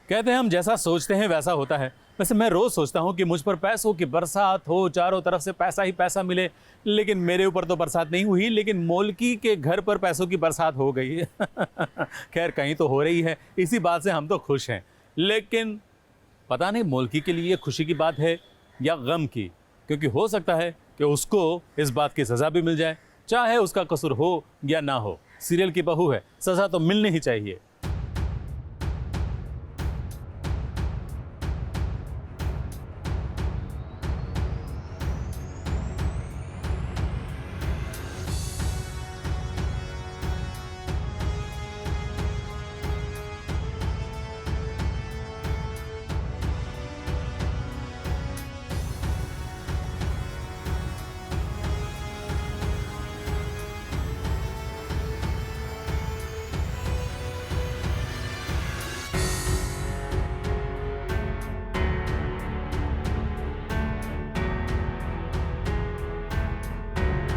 कहते हैं हम जैसा सोचते हैं वैसा होता है। वैसे मैं रोज़ सोचता हूँ कि मुझ पर पैसों की बरसात हो, चारों तरफ से पैसा ही पैसा मिले, लेकिन मेरे ऊपर तो बरसात नहीं हुई, लेकिन मोलकी के घर पर पैसों की बरसात हो गई। खैर कहीं तो हो रही है, इसी बात से हम तो खुश हैं। लेकिन पता नहीं मोलकी के लिए खुशी की बात है या गम की, क्योंकि हो सकता है कि उसको इस बात की सज़ा भी मिल जाए, चाहे उसका कसूर हो या ना हो। सीरियल की बहू है, सज़ा तो मिलनी ही चाहिए।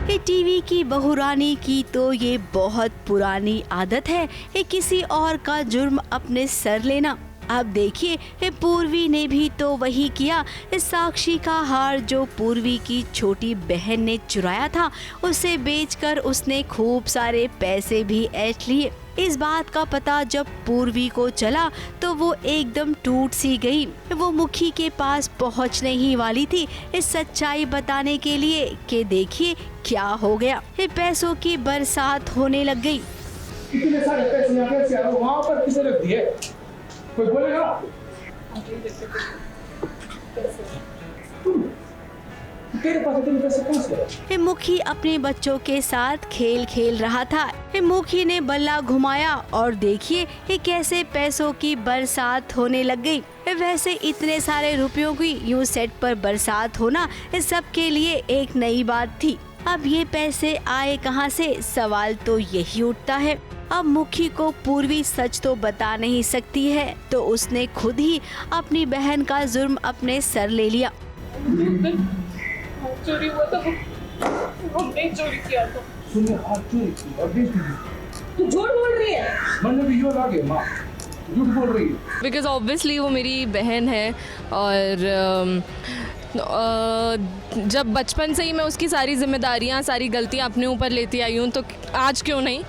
ये टीवी की बहुरानी की तो ये बहुत पुरानी आदत है ये किसी और का जुर्म अपने सर लेना। अब देखिए ये पूर्वी ने भी तो वही किया। इस साक्षी का हार जो पूर्वी की छोटी बहन ने चुराया था, उसे बेचकर उसने खूब सारे पैसे भी ऐंठ लिए। इस बात का पता जब पूर्वी को चला तो वो एकदम टूट सी गई। वो मुखी के पास पहुंचने ही वाली थी इस सच्चाई बताने के लिए कि देखिए क्या हो गया। ये पैसों की बरसात होने लग गई। इतने सारे पैसे यहाँ पे से आ रहे हो, वहाँ पर किसे रख दिए? कोई बोलेगा? तेरे पास इतने पैसे कहाँ से आए? ये मुखी अपने बच्चों के साथ खेल खेल रहा था। ये मुखी ने बल्ला घुमाया और देखिए ये कैसे पैसों की बरसात होने लग गई। वैसे इतने सारे रुपयों की यूं सेट पर बरसात होना इस सब के लिए एक नई बात थी। अब ये पैसे आए कहाँ से, सवाल तो यही उठता है। अब मुखी को पूर्वी सच तो बता नहीं सकती है, तो उसने खुद ही अपनी बहन का जुर्म अपने सर ले लिया। चोरी हुआ था, हमने चोरी किया था। तूने हाथ चोरी की और बेच दी। तू झूठ बोल रही है। मन में भी यो लागे माँ, झूठ बोल रही है। बिकॉज ऑब्वियसली वो मेरी बहन है और जब बचपन से ही मैं उसकी सारी जिम्मेदारियाँ, सारी गलतियाँ अपने ऊपर लेती आई हूँ, तो आज क्यों नहीं।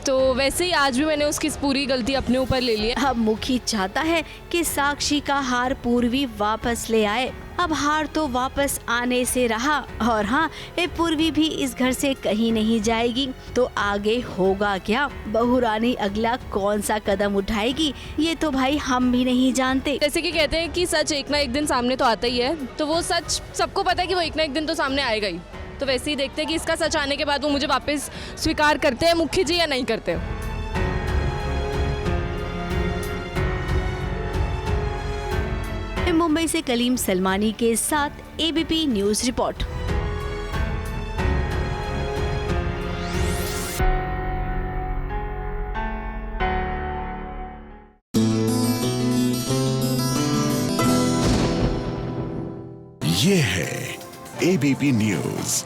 तो वैसे ही आज भी मैंने उसकी पूरी गलती अपने ऊपर ले ली है। अब मुखी चाहता है कि साक्षी का हार पूर्वी वापस ले आए। अब हार तो वापस आने से रहा, और हाँ ये पूर्वी भी इस घर से कहीं नहीं जाएगी। तो आगे होगा क्या, बहुरानी अगला कौन सा कदम उठाएगी, ये तो भाई हम भी नहीं जानते। जैसे कि कहते हैं कि सच एक ना एक दिन सामने तो आता ही है, तो वो सच सबको पता है कि वो एक ना एक दिन तो सामने आएगा ही। तो वैसे ही देखते हैं कि इसका सच आने के बाद वो मुझे वापस स्वीकार करते हैं मुखी जी या नहीं करते। मुंबई से कलीम सलमानी के साथ एबीपी न्यूज रिपोर्ट। ये है एबीपी न्यूज।